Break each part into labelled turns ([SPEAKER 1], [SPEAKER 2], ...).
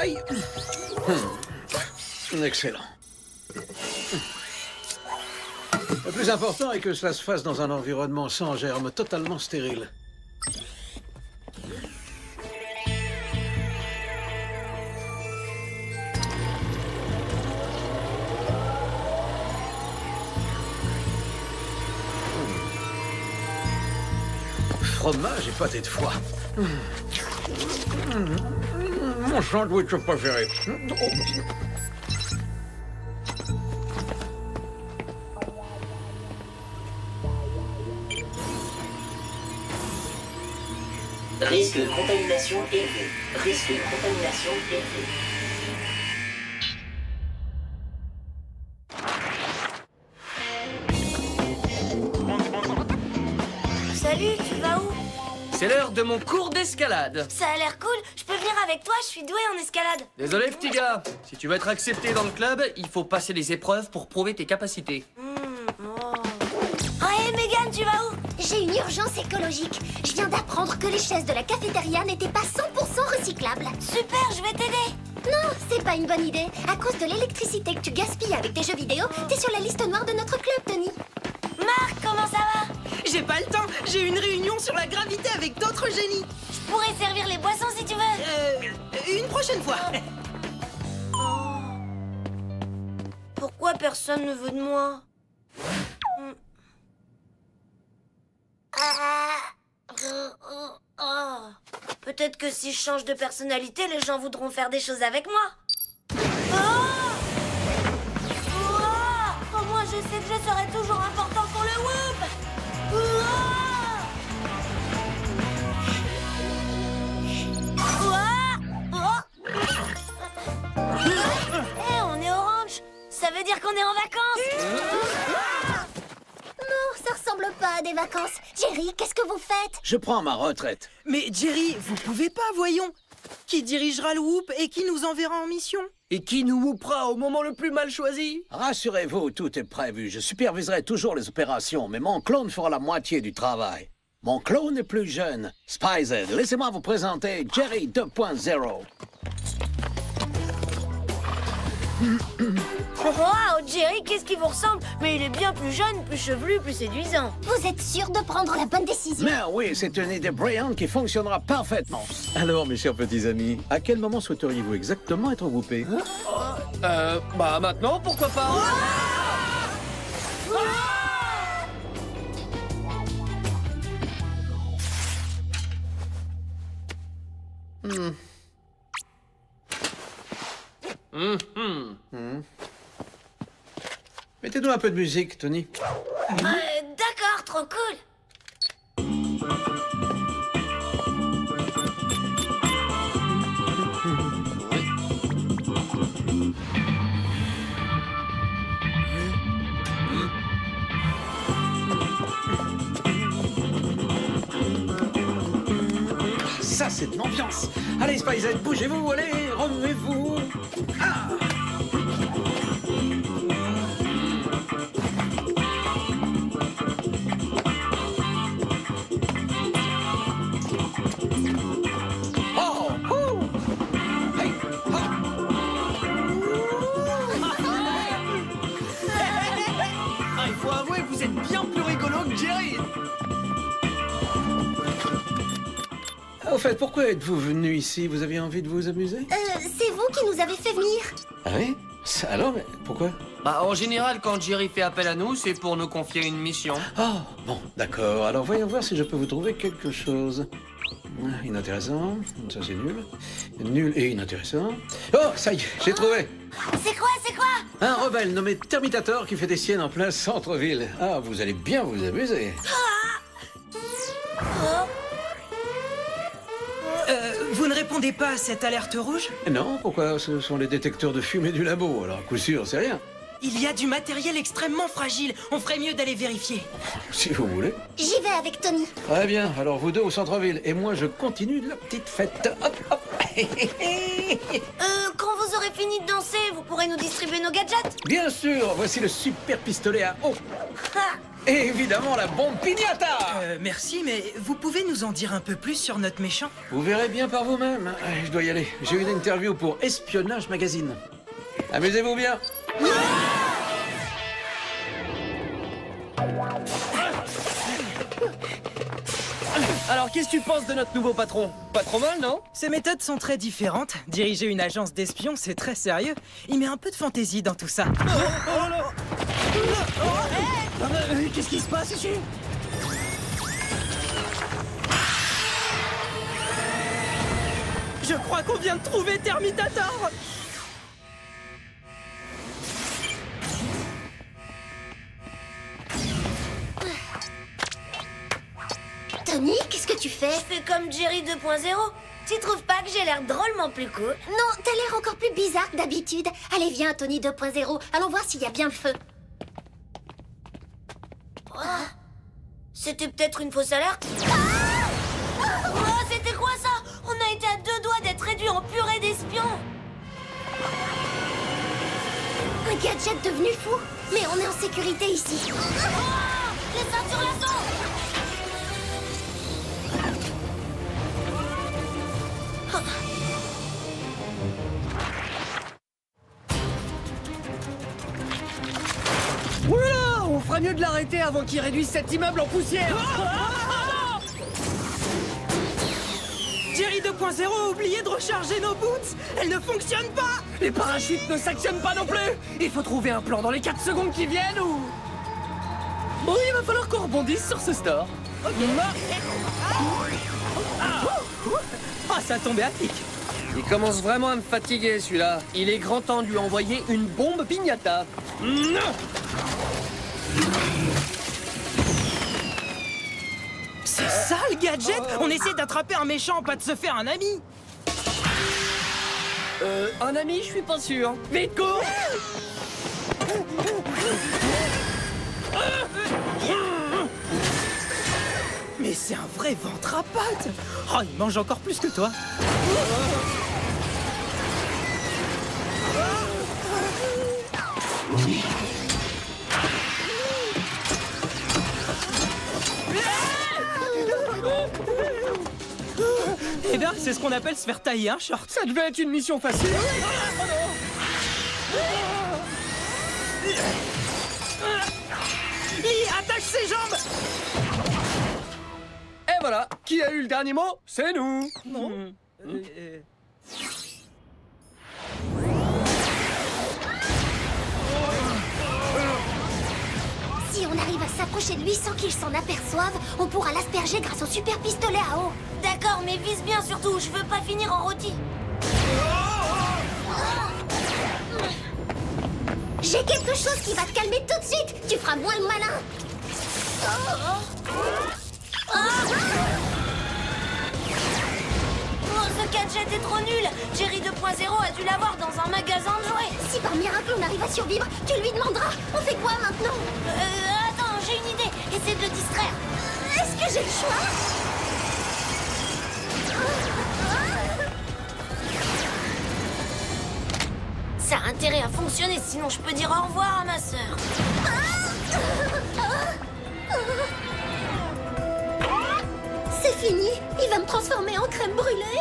[SPEAKER 1] Aïe. Excellent. Le plus important est que cela se fasse dans un environnement sans germes, totalement stérile. Fromage et pâté de foie. Mon sandwich préféré.
[SPEAKER 2] Risque de contamination élevé. Risque de contamination élevé.
[SPEAKER 3] Salut, tu vas où?
[SPEAKER 4] C'est l'heure de mon cours d'escalade.
[SPEAKER 3] Ça a l'air cool, je peux venir avec toi, je suis doué en escalade.
[SPEAKER 4] Désolé, petit gars. Si tu veux être accepté dans le club, il faut passer les épreuves pour prouver tes capacités.
[SPEAKER 3] Oh, hé, Megan, tu vas où?
[SPEAKER 5] J'ai une urgence écologique. Je viens d'apprendre que les chaises de la cafétéria n'étaient pas 100% recyclables.
[SPEAKER 3] Super, je vais t'aider.
[SPEAKER 5] Non, c'est pas une bonne idée. À cause de l'électricité que tu gaspilles avec tes jeux vidéo, t'es sur la liste noire de notre club, Tony.
[SPEAKER 3] Marc, comment ça va?
[SPEAKER 6] J'ai pas le temps, j'ai une réunion sur la gravité avec d'autres génies.
[SPEAKER 3] Je pourrais servir les boissons si tu veux.
[SPEAKER 6] Une prochaine fois.
[SPEAKER 3] Pourquoi personne ne veut de moi? Peut-être que si je change de personnalité, les gens voudront faire des choses avec moi. Au moins, je sais que je serai toujours important pour le Whoop. On est orange. Ça veut dire qu'on est en vacances.
[SPEAKER 5] Non, ça ressemble pas à des vacances. Jerry, qu'est-ce que vous faites?
[SPEAKER 1] Je prends ma retraite.
[SPEAKER 6] Mais Jerry, vous pouvez pas, voyons. Qui dirigera le Whoop et qui nous enverra en mission?
[SPEAKER 4] Et qui nous whoopera au moment le plus mal choisi?
[SPEAKER 1] Rassurez-vous, tout est prévu. Je superviserai toujours les opérations, mais mon clone fera la moitié du travail. Mon clone est plus jeune. SpyZ, laissez-moi vous présenter Jerry 2.0.
[SPEAKER 3] Wow, Jerry, qu'est-ce qui vous ressemble? Mais il est bien plus jeune, plus chevelu, plus séduisant.
[SPEAKER 5] Vous êtes sûr de prendre la bonne décision?
[SPEAKER 1] Mais oui, c'est une idée brillante qui fonctionnera parfaitement.
[SPEAKER 7] Alors, mes chers petits amis, à quel moment souhaiteriez-vous exactement être whoopé?
[SPEAKER 4] Bah maintenant, pourquoi pas?
[SPEAKER 1] Mettez-nous un peu de musique, Tony.
[SPEAKER 3] D'accord, trop cool.
[SPEAKER 1] Ça, c'est de l'ambiance. Allez, SpyZ, bougez-vous, allez, remuez-vous. Ah! Oh! Ouh! Hey!
[SPEAKER 6] Il faut avouer que vous êtes bien plus rigolo que Jerry.
[SPEAKER 1] Au fait, pourquoi êtes-vous venu ici? Vous aviez envie de vous amuser?
[SPEAKER 5] C'est vous qui nous avez fait venir.
[SPEAKER 1] Ah oui? Ça, alors, mais pourquoi?
[SPEAKER 4] Bah en général, quand Jerry fait appel à nous, c'est pour nous confier une mission.
[SPEAKER 1] Ah, bon, d'accord. Alors, voyons voir si je peux vous trouver quelque chose. Inintéressant. Ça, c'est nul. Nul et inintéressant. Oh, ça y est, j'ai trouvé.
[SPEAKER 3] C'est quoi, c'est quoi?
[SPEAKER 1] Un rebelle nommé Termitator qui fait des siennes en plein centre-ville. Ah, vous allez bien vous amuser.
[SPEAKER 6] Vous ne répondez pas à cette alerte rouge?
[SPEAKER 1] Non, pourquoi? Ce sont les détecteurs de fumée du labo. Alors, à coup sûr, c'est rien.
[SPEAKER 6] Il y a du matériel extrêmement fragile. On ferait mieux d'aller vérifier.
[SPEAKER 1] Si vous voulez.
[SPEAKER 5] J'y vais avec Tony.
[SPEAKER 1] Très bien, alors vous deux au centre-ville. Et moi, je continue la petite fête. Hop, hop.
[SPEAKER 3] Quand vous aurez fini de danser, vous pourrez nous distribuer nos gadgets?
[SPEAKER 1] Bien sûr, voici le super pistolet à eau.
[SPEAKER 3] Ah,
[SPEAKER 1] Et évidemment, la bombe piñata!
[SPEAKER 6] Merci, mais vous pouvez nous en dire un peu plus sur notre méchant?
[SPEAKER 7] Vous verrez bien par vous-même. Je dois y aller. J'ai une interview pour Espionnage Magazine. Amusez-vous bien.
[SPEAKER 4] Alors, qu'est-ce que tu penses de notre nouveau patron? Pas trop mal, non?
[SPEAKER 6] Ses méthodes sont très différentes. Diriger une agence d'espions, c'est très sérieux. Il met un peu de fantaisie dans tout ça.
[SPEAKER 4] Qu'est-ce qui se passe ici?
[SPEAKER 6] Je crois qu'on vient de trouver Termitator.
[SPEAKER 5] Tony, qu'est-ce que tu fais?
[SPEAKER 3] Je fais comme Jerry 2.0. Tu trouves pas que j'ai l'air drôlement plus cool?
[SPEAKER 5] Non, t'as l'air encore plus bizarre que d'habitude. Allez, viens, Tony 2.0. Allons voir s'il y a bien le feu.
[SPEAKER 3] C'était peut-être une fausse alerte? Oh, c'était quoi ça? On a été à 2 doigts d'être réduits en purée d'espions.
[SPEAKER 5] Un gadget devenu fou. Mais on est en sécurité ici.
[SPEAKER 3] Les ceintures laçons!
[SPEAKER 4] Oula! On fera mieux de l'arrêter avant qu'il réduise cet immeuble en poussière!
[SPEAKER 6] Jerry 2.0 a oublié de recharger nos boots. Elles ne fonctionnent pas.
[SPEAKER 4] Les parachutes ne s'actionnent pas non plus! Il faut trouver un plan dans les 4 secondes qui viennent ou... Bon, il va falloir qu'on rebondisse sur ce store.
[SPEAKER 6] Ah, ça a tombé à pic.
[SPEAKER 4] Il commence vraiment à me fatiguer, celui-là. Il est grand temps de lui envoyer une bombe piñata.
[SPEAKER 6] C'est ça le gadget? On essaie d'attraper un méchant, pas de se faire un ami.
[SPEAKER 4] Un ami, je suis pas sûr. Vite, cours!
[SPEAKER 6] Mais c'est un vrai ventre à pattes. Oh, il mange encore plus que toi. Eh bien, c'est ce qu'on appelle se faire tailler un short.
[SPEAKER 4] Ça devait être une mission facile.
[SPEAKER 6] Il attaque ses jambes.
[SPEAKER 4] Et voilà, qui a eu le dernier mot? C'est nous.
[SPEAKER 6] Non.
[SPEAKER 5] Si on arrive à s'approcher de lui sans qu'il s'en aperçoive, on pourra l'asperger grâce au super pistolet à eau.
[SPEAKER 3] D'accord, mais vise bien surtout, je veux pas finir en rôti.
[SPEAKER 5] J'ai quelque chose qui va te calmer tout de suite. Tu feras moins le malin.
[SPEAKER 3] Oh, ce gadget est trop nul. Jerry 2.0 a dû l'avoir dans un magasin de jouets.
[SPEAKER 5] Si par miracle on arrive à survivre, tu lui demanderas. On fait quoi maintenant?
[SPEAKER 3] Attends, j'ai une idée. Essaie de le distraire.
[SPEAKER 5] Est-ce que j'ai le choix?
[SPEAKER 3] Ça a intérêt à fonctionner, sinon je peux dire au revoir à ma sœur.
[SPEAKER 5] C'est fini. Il va me transformer en crème brûlée.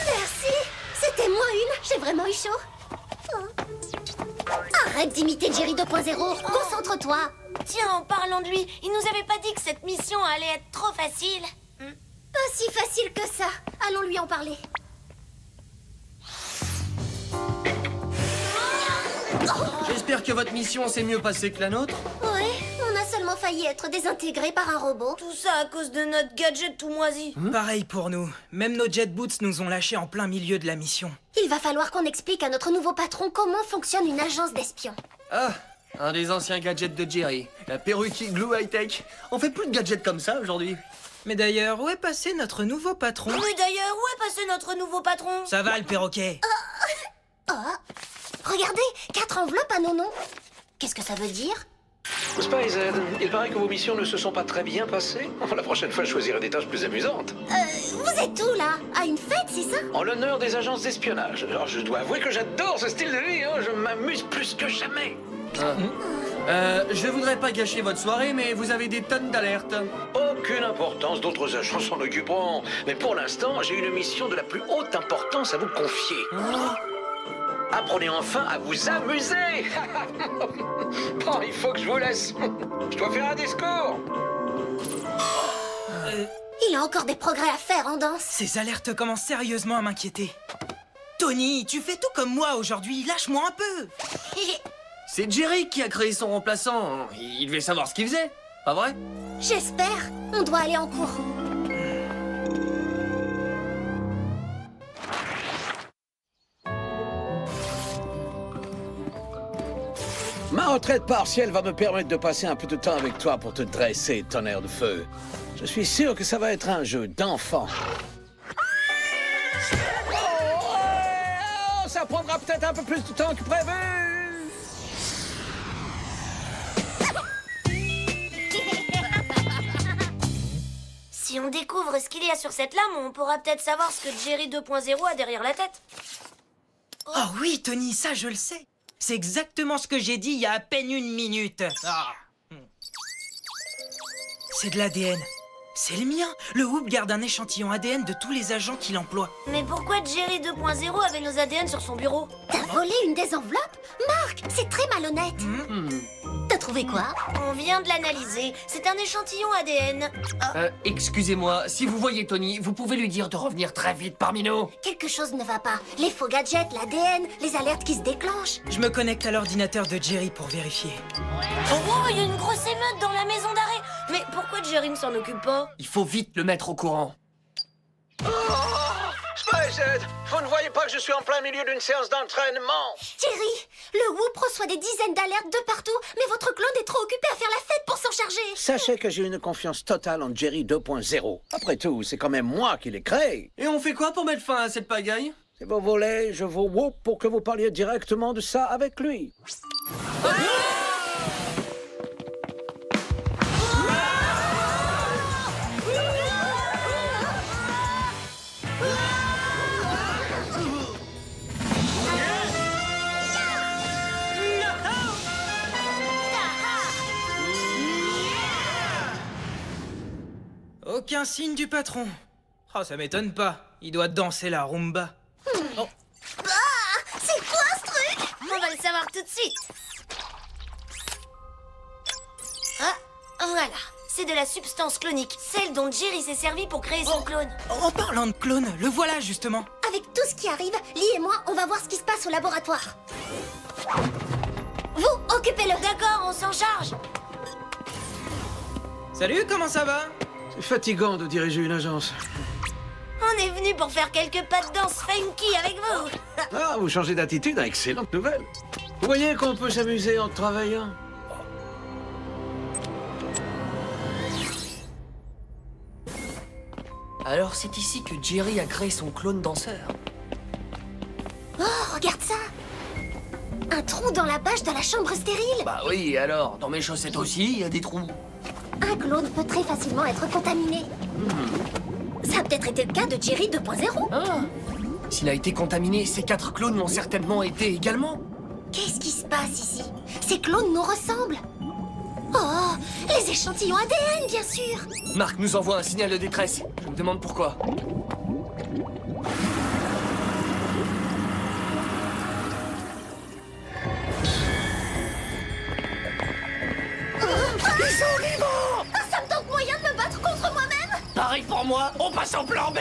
[SPEAKER 5] Merci. C'était moi une. J'ai vraiment eu chaud. Arrête d'imiter Jerry 2.0. Concentre-toi.
[SPEAKER 3] Tiens, en parlant de lui, il nous avait pas dit que cette mission allait être trop facile.
[SPEAKER 5] Pas si facile que ça. Allons lui en parler.
[SPEAKER 4] J'espère que votre mission s'est mieux passée que la nôtre.
[SPEAKER 5] Ouais, on a seulement failli être désintégré par un robot.
[SPEAKER 3] Tout ça à cause de notre gadget tout moisi.
[SPEAKER 6] Pareil pour nous. Même nos jet boots nous ont lâchés en plein milieu de la mission.
[SPEAKER 5] Il va falloir qu'on explique à notre nouveau patron comment fonctionne une agence d'espions.
[SPEAKER 4] Ah, un des anciens gadgets de Jerry. La perruque Glue High Tech. On fait plus de gadgets comme ça aujourd'hui.
[SPEAKER 6] Mais d'ailleurs, où est passé notre nouveau patron?
[SPEAKER 3] Mais d'ailleurs, où est passé notre nouveau patron?
[SPEAKER 6] Ça va, le perroquet?
[SPEAKER 5] Oh, regardez, 4 enveloppes à nos noms. Qu'est-ce que ça veut dire?
[SPEAKER 7] Spies, il paraît que vos missions ne se sont pas très bien passées. La prochaine fois, je choisirai des tâches plus amusantes.
[SPEAKER 5] Vous êtes où, là? À une fête, c'est ça?
[SPEAKER 7] En l'honneur des agences d'espionnage. Alors, je dois avouer que j'adore ce style de vie, hein. Je m'amuse plus que jamais.
[SPEAKER 4] Je voudrais pas gâcher votre soirée, mais vous avez des tonnes d'alertes.
[SPEAKER 7] Aucune importance, d'autres agents s'en occuperont. Mais pour l'instant, j'ai une mission de la plus haute importance à vous confier. Apprenez enfin à vous amuser. Bon, il faut que je vous laisse. Je dois faire un discours.
[SPEAKER 5] Il a encore des progrès à faire en danse.
[SPEAKER 6] Ces alertes commencent sérieusement à m'inquiéter. Tony, tu fais tout comme moi aujourd'hui, lâche-moi un peu.
[SPEAKER 4] C'est Jerry qui a créé son remplaçant. Il devait savoir ce qu'il faisait, pas vrai?
[SPEAKER 5] J'espère. On doit aller en cours.
[SPEAKER 1] Ma retraite partielle va me permettre de passer un peu de temps avec toi pour te dresser, tonnerre de feu. Je suis sûr que ça va être un jeu d'enfant. Oh, ça prendra peut-être un peu plus de temps que prévu.
[SPEAKER 3] Si on découvre ce qu'il y a sur cette lame, on pourra peut-être savoir ce que Jerry 2.0 a derrière la tête.
[SPEAKER 6] Oh oui, Tony, ça je le sais. C'est exactement ce que j'ai dit il y a à peine une minute. C'est de l'ADN. C'est le mien. Le Whoop garde un échantillon ADN de tous les agents qu'il emploie.
[SPEAKER 3] Mais pourquoi Jerry 2.0 avait nos ADN sur son bureau?
[SPEAKER 5] T'as volé une des enveloppes? Marc, c'est très malhonnête. T'as trouvé quoi?
[SPEAKER 3] On vient de l'analyser. C'est un échantillon ADN.
[SPEAKER 4] Excusez-moi, si vous voyez Tony, vous pouvez lui dire de revenir très vite parmi nous.
[SPEAKER 5] Quelque chose ne va pas. Les faux gadgets, l'ADN, les alertes qui se déclenchent.
[SPEAKER 6] Je me connecte à l'ordinateur de Jerry pour vérifier.
[SPEAKER 3] Oh, il y a une grosse émeute dans la maison d'arrêt. Mais pourquoi Jerry ne s'en occupe pas?
[SPEAKER 4] Il faut vite le mettre au courant.
[SPEAKER 1] Spicehead, vous ne voyez pas que je suis en plein milieu d'une séance d'entraînement?
[SPEAKER 5] Jerry, le Whoop reçoit des dizaines d'alertes de partout, mais votre clone est trop occupé à faire la fête pour s'en charger.
[SPEAKER 1] Sachez que j'ai une confiance totale en Jerry 2.0. Après tout, c'est quand même moi qui l'ai créé.
[SPEAKER 4] Et on fait quoi pour mettre fin à cette pagaille?
[SPEAKER 1] Si vous voulez, je vous whoop pour que vous parliez directement de ça avec lui.
[SPEAKER 6] Aucun signe du patron. Oh, ça m'étonne pas. Il doit danser la rumba. Oh.
[SPEAKER 5] Ah, c'est quoi ce truc?
[SPEAKER 3] On va le savoir tout de suite. Ah, voilà. C'est de la substance clonique, celle dont Jerry s'est servi pour créer son clone.
[SPEAKER 6] En parlant de clone, le voilà justement.
[SPEAKER 5] Avec tout ce qui arrive, Lee et moi, on va voir ce qui se passe au laboratoire. Vous, occupez-le.
[SPEAKER 3] D'accord, on s'en charge.
[SPEAKER 6] Salut, comment ça va?
[SPEAKER 7] C'est fatigant de diriger une agence.
[SPEAKER 3] On est venu pour faire quelques pas de danse funky avec vous.
[SPEAKER 7] Ah, vous changez d'attitude, excellente nouvelle. Vous voyez qu'on peut s'amuser en travaillant.
[SPEAKER 4] Alors c'est ici que Jerry a créé son clone danseur.
[SPEAKER 5] Oh, regarde ça. Un trou dans la bâche de la chambre stérile.
[SPEAKER 4] Bah oui, alors, dans mes chaussettes aussi, il y a des trous.
[SPEAKER 5] Un clone peut très facilement être contaminé. Ça a peut-être été le cas de Jerry 2.0.
[SPEAKER 4] Ah. S'il a été contaminé, ces 4 clones l'ont certainement été également.
[SPEAKER 5] Qu'est-ce qui se passe ici? Ces clones nous ressemblent. Oh, les échantillons ADN, bien sûr.
[SPEAKER 4] Marc nous envoie un signal de détresse. Je me demande pourquoi.
[SPEAKER 5] Ils sont vivants. Ça me tente moyen de me battre contre moi-même.
[SPEAKER 4] Pareil pour moi, on passe en plan B.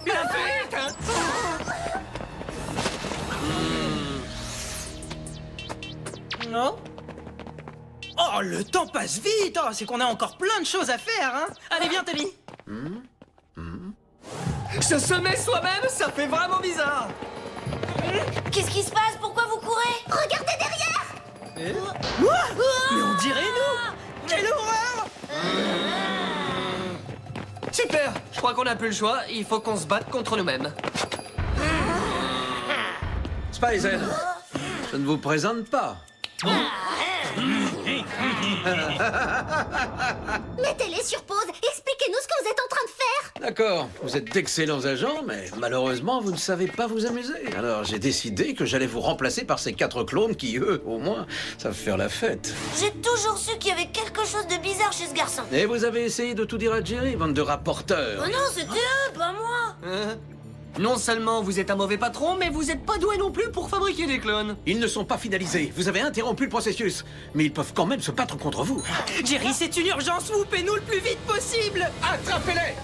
[SPEAKER 4] Bien fait, hein.
[SPEAKER 6] Non? Oh, le temps passe vite. Oh, c'est qu'on a encore plein de choses à faire, hein. Allez, viens, Tony.
[SPEAKER 4] Se semer soi-même, ça fait vraiment bizarre.
[SPEAKER 3] Qu'est-ce qui se passe? Pourquoi vous courez?
[SPEAKER 5] Regardez derrière.
[SPEAKER 6] Mais on dirait nous. Quelle horreur.
[SPEAKER 4] Super, je crois qu'on n'a plus le choix, il faut qu'on se batte contre nous-mêmes.
[SPEAKER 7] Spicehead, je ne vous présente pas.
[SPEAKER 5] Mettez-les sur pause. Expliquez-nous ce que vous êtes en train de faire.
[SPEAKER 1] D'accord, vous êtes d'excellents agents, mais malheureusement, vous ne savez pas vous amuser. Alors j'ai décidé que j'allais vous remplacer par ces 4 clones qui, eux, au moins, savent faire la fête.
[SPEAKER 3] J'ai toujours su qu'il y avait quelque chose de bizarre chez ce garçon.
[SPEAKER 1] Et vous avez essayé de tout dire à Jerry, bande de rapporteurs.
[SPEAKER 3] Oh non, c'était eux, pas moi.
[SPEAKER 4] Non seulement vous êtes un mauvais patron, mais vous êtes pas doué non plus pour fabriquer des clones.
[SPEAKER 1] Ils ne sont pas finalisés. Vous avez interrompu le processus. Mais ils peuvent quand même se battre contre vous.
[SPEAKER 6] Jerry, c'est une urgence, whoopez-nous le plus vite possible.
[SPEAKER 1] Attrapez-les!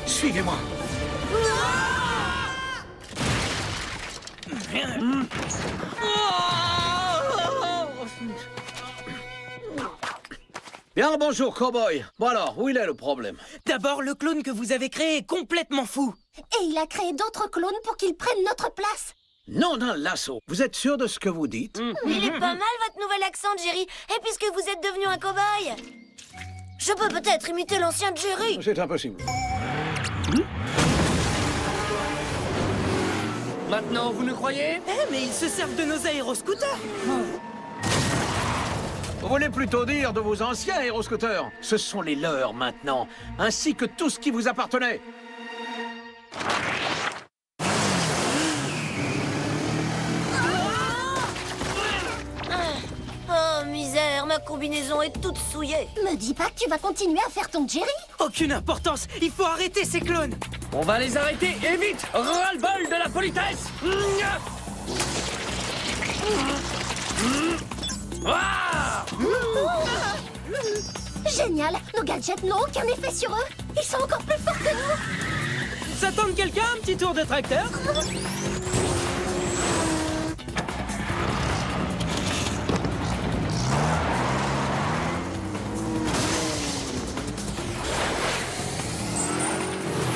[SPEAKER 1] Suivez-moi. Bien, bonjour, cowboy. Bon alors, où il est le problème?
[SPEAKER 6] D'abord, le clone que vous avez créé est complètement fou.
[SPEAKER 5] Et il a créé d'autres clones pour qu'ils prennent notre place.
[SPEAKER 1] Non, dans l'assaut. Vous êtes sûr de ce que vous dites?
[SPEAKER 3] Il est pas mal votre nouvel accent, Jerry. Et puisque vous êtes devenu un cow-boy, je peux peut-être imiter l'ancien Jerry.
[SPEAKER 1] C'est impossible.
[SPEAKER 4] Maintenant, vous nous croyez?
[SPEAKER 6] Eh, mais ils se servent de nos aéroscooters.
[SPEAKER 1] Vous voulez plutôt dire de vos anciens aéroscooters? Ce sont les leurs maintenant, ainsi que tout ce qui vous appartenait.
[SPEAKER 3] Oh, misère, ma combinaison est toute souillée.
[SPEAKER 5] Me dis pas que tu vas continuer à faire ton Jerry.
[SPEAKER 6] Aucune importance, il faut arrêter ces clones.
[SPEAKER 4] On va les arrêter et vite! Ras-le-bol de la politesse! Ah!
[SPEAKER 5] Génial. Nos gadgets n'ont aucun effet sur eux. Ils sont encore plus forts que nous.
[SPEAKER 6] Ça tente quelqu'un, un petit tour de tracteur?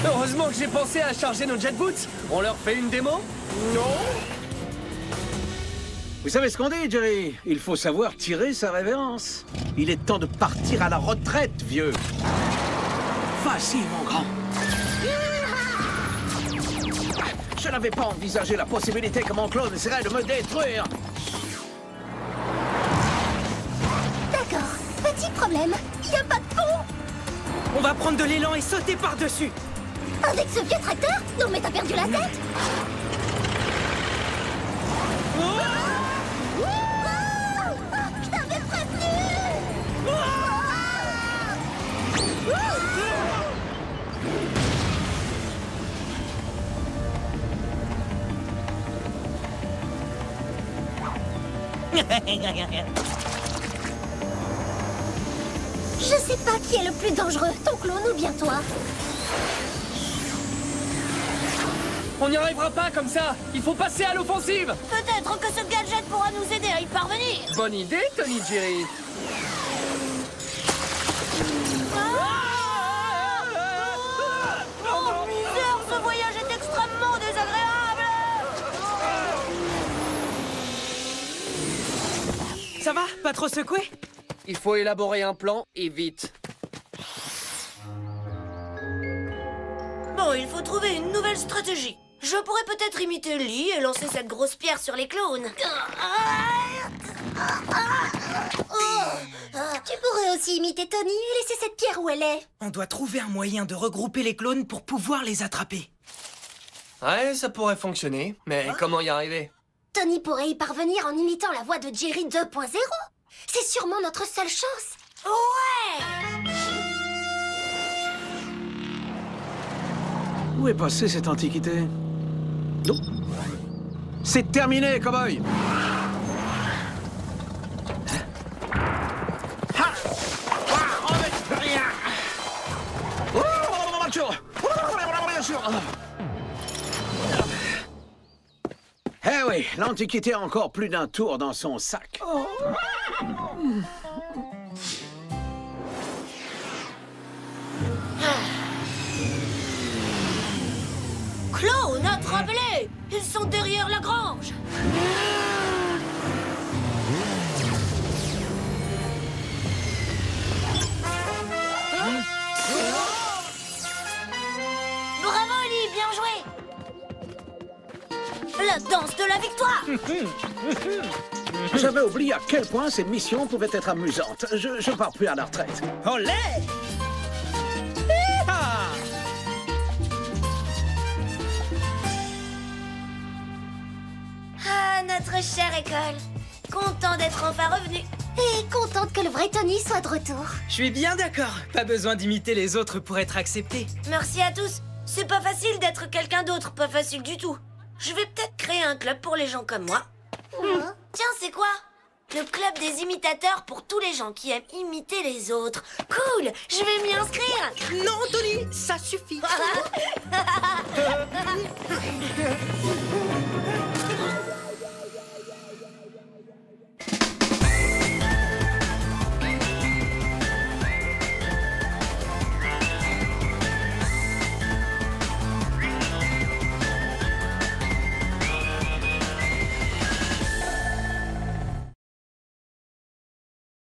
[SPEAKER 4] Heureusement que j'ai pensé à charger nos jet boots. On leur fait une démo? Non?
[SPEAKER 1] Vous savez ce qu'on dit, Jerry? Il faut savoir tirer sa révérence. Il est temps de partir à la retraite, vieux. Vas-y, mon grand. Je n'avais pas envisagé la possibilité que mon clone essaierait de me détruire.
[SPEAKER 5] D'accord. Petit problème. Il n'y a pas de pont.
[SPEAKER 6] On va prendre de l'élan et sauter par-dessus.
[SPEAKER 5] Avec ce vieux tracteur? Non, mais t'as perdu la tête. Je t'avais prévenu. Je sais pas qui est le plus dangereux, ton clone ou bien toi.
[SPEAKER 4] On n'y arrivera pas comme ça! Il faut passer à l'offensive!
[SPEAKER 3] Peut-être que ce gadget pourra nous aider à y parvenir.
[SPEAKER 4] Bonne idée, Tony Jerry!
[SPEAKER 3] Oh, misère, ce voyage est extrêmement désagréable.
[SPEAKER 6] Ça va? Pas trop secoué?
[SPEAKER 4] Il faut élaborer un plan, et vite.
[SPEAKER 3] Bon, il faut trouver une nouvelle stratégie. Je pourrais peut-être imiter Lee et lancer cette grosse pierre sur les clones.
[SPEAKER 5] Tu pourrais aussi imiter Tony et laisser cette pierre où elle est.
[SPEAKER 6] On doit trouver un moyen de regrouper les clones pour pouvoir les attraper.
[SPEAKER 4] Ouais, ça pourrait fonctionner, mais comment y arriver?
[SPEAKER 5] Tony pourrait y parvenir en imitant la voix de Jerry 2.0. C'est sûrement notre seule chance.
[SPEAKER 3] Ouais!
[SPEAKER 1] Où est passée cette antiquité? Non. C'est terminé, cowboy. Eh oui, l'Antiquité a encore plus d'un tour dans son sac.
[SPEAKER 3] Clown, attrape-les! Ils sont derrière la grange! Bravo, Lee, bien joué! la danse de la victoire.
[SPEAKER 1] J'avais oublié à quel point ces missions pouvaient être amusantes. Je pars plus à la retraite.
[SPEAKER 6] Olé! Hi-ha!
[SPEAKER 3] Ah, notre chère école. Content d'être enfin revenu.
[SPEAKER 5] Et contente que le vrai Tony soit de retour.
[SPEAKER 6] Je suis bien d'accord. Pas besoin d'imiter les autres pour être accepté.
[SPEAKER 3] Merci à tous. C'est pas facile d'être quelqu'un d'autre, pas facile du tout. Je vais peut-être créer un club pour les gens comme moi. Tiens, c'est quoi? Le club des imitateurs pour tous les gens qui aiment imiter les autres. Cool, je vais m'y inscrire.
[SPEAKER 6] Non, Tony, ça suffit.